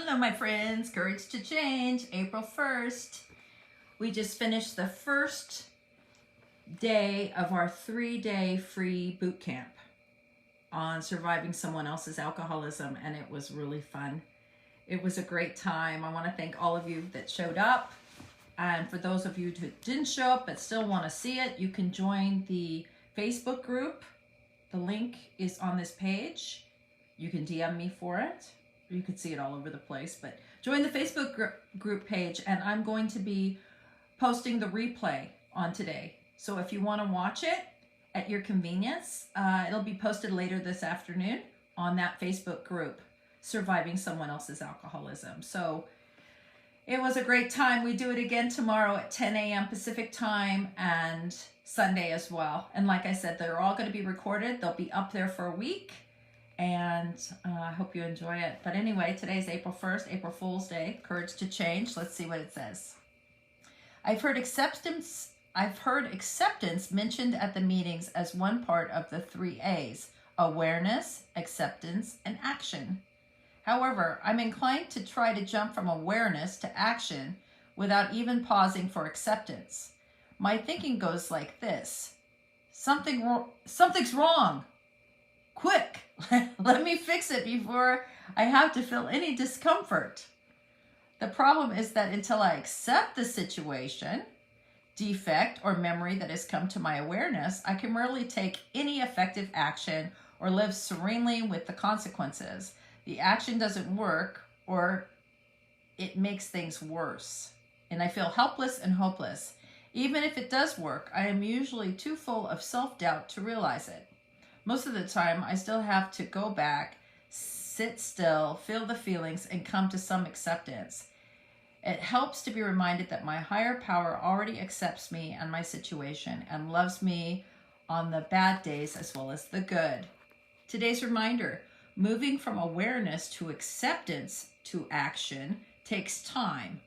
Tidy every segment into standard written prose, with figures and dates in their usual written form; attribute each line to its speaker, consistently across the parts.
Speaker 1: Hello, my friends. Courage to Change, April 1st. We just finished the first day of our 3-day free boot camp on surviving someone else's alcoholism, and it was really fun. It was a great time. I want to thank all of you that showed up. And for those of you who didn't show up but still want to see it, you can join the Facebook group. The link is on this page. You can DM me for it. You could see it all over the place, but join the Facebook group page, and I'm going to be posting the replay on today. So if you want to watch it at your convenience, it'll be posted later this afternoon on that Facebook group, Surviving Someone Else's Alcoholism. So it was a great time. We do it again tomorrow at 10 a.m. Pacific time and Sunday as well. And like I said, they're all going to be recorded. They'll be up there for a week. And I hope you enjoy it. But anyway, today's April 1st, April Fool's Day. Courage to Change. Let's see what it says. I've heard acceptance mentioned at the meetings as one part of the 3 A's: awareness, acceptance, and action. However, I'm inclined to try to jump from awareness to action without even pausing for acceptance. My thinking goes like this: something's wrong. Quick, let me fix it before I have to feel any discomfort. The problem is that until I accept the situation, defect, or memory that has come to my awareness, I can rarely take any effective action or live serenely with the consequences. The action doesn't work, or it makes things worse, and I feel helpless and hopeless. Even if it does work, I am usually too full of self-doubt to realize it. Most of the time, I still have to go back, sit still, feel the feelings, and come to some acceptance. It helps to be reminded that my higher power already accepts me and my situation and loves me on the bad days as well as the good. Today's reminder: moving from awareness to acceptance to action takes time,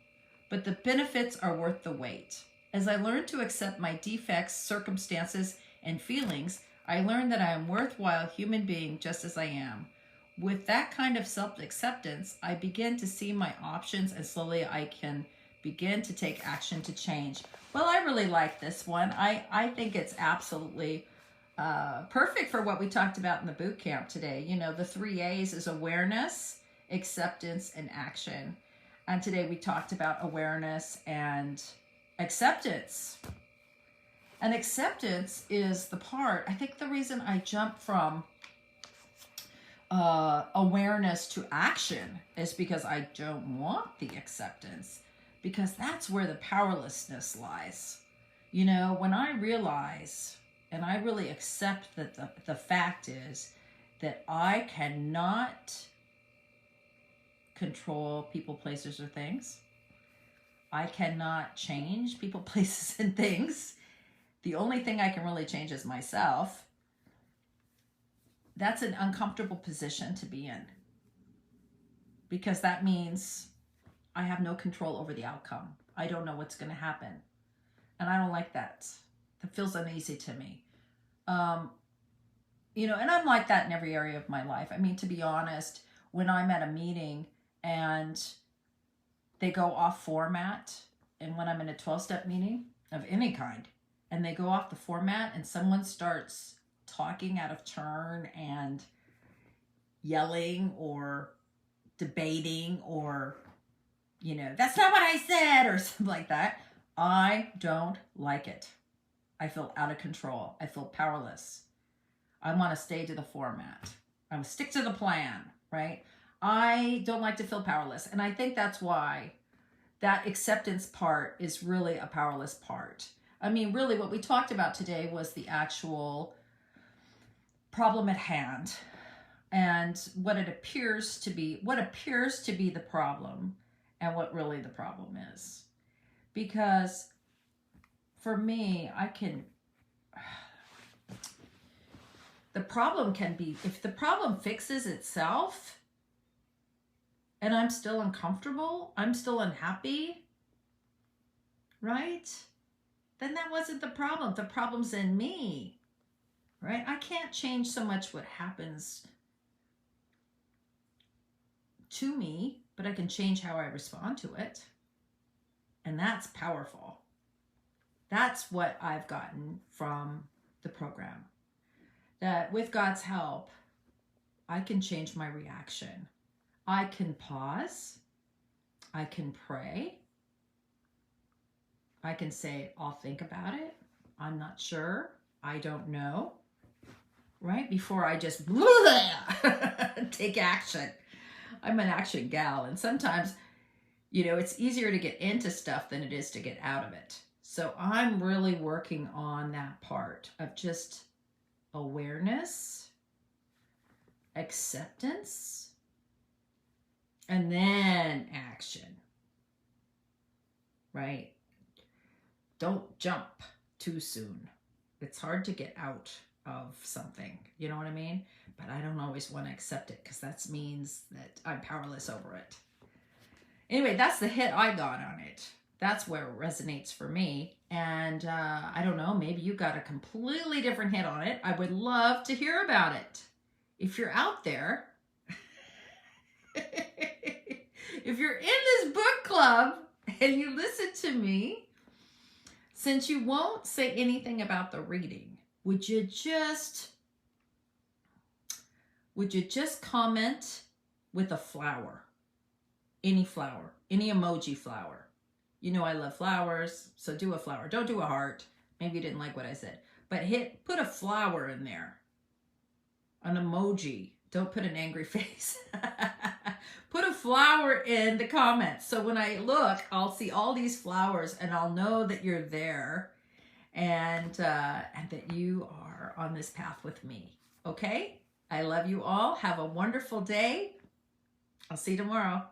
Speaker 1: but the benefits are worth the wait. As I learn to accept my defects, circumstances, and feelings, I learned that I am a worthwhile human being just as I am. With that kind of self-acceptance, I begin to see my options, and slowly I can begin to take action to change. Well, I really like this one. I think it's absolutely perfect for what we talked about in the boot camp today. You know, the 3 A's is awareness, acceptance, and action. And today we talked about awareness and acceptance. And acceptance is the part, I think the reason I jump from awareness to action is because I don't want the acceptance, because that's where the powerlessness lies. You know, when I realize and I really accept that the fact is that I cannot control people, places, or things. I cannot change people, places, and things. The only thing I can really change is myself. That's an uncomfortable position to be in, because that means I have no control over the outcome. I don't know what's going to happen, and I don't like that. That feels uneasy to me. You know, and I'm like that in every area of my life. I mean, to be honest, when I'm at a meeting and they go off format, and when I'm in a 12-step meeting of any kind, and they go off the format and someone starts talking out of turn and yelling or debating or, you know, that's not what I said, or something like that, I don't like it. I feel out of control. I feel powerless. I want to stay to the format. I want to stick to the plan, right? I don't like to feel powerless. And I think that's why that acceptance part is really a powerless part. I mean, really what we talked about today was the actual problem at hand and what appears to be the problem and what really the problem is. Because for me, the problem can be, if the problem fixes itself and I'm still uncomfortable, I'm still unhappy, right? Then that wasn't the problem. The problem's in me, right? I can't change so much what happens to me. but I can change how I respond to it. And that's powerful. That's what I've gotten from the program. That with God's help, I can change my reaction. I can pause. I can pray. I can say, I'll think about it. I'm not sure. I don't know. Right? Before I just take action. I'm an action gal. And sometimes, it's easier to get into stuff than it is to get out of it. So I'm really working on that part of just awareness, acceptance, and then action. Right? Don't jump too soon. It's hard to get out of something. You know what I mean? But I don't always want to accept it because that means that I'm powerless over it. Anyway, that's the hit I got on it. That's where it resonates for me. And I don't know, maybe you got a completely different hit on it. I would love to hear about it. If you're out there, if you're in this book club and you listen to me, since you won't say anything about the reading, would you just comment with a flower? Any flower, any emoji flower. I love flowers, so do a flower. Don't do a heart. Maybe you didn't like what I said. But put a flower in there. An emoji. Don't put an angry face. Put a flower in the comments. So when I look, I'll see all these flowers and I'll know that you're there and that you are on this path with me. Okay? I love you all. Have a wonderful day. I'll see you tomorrow.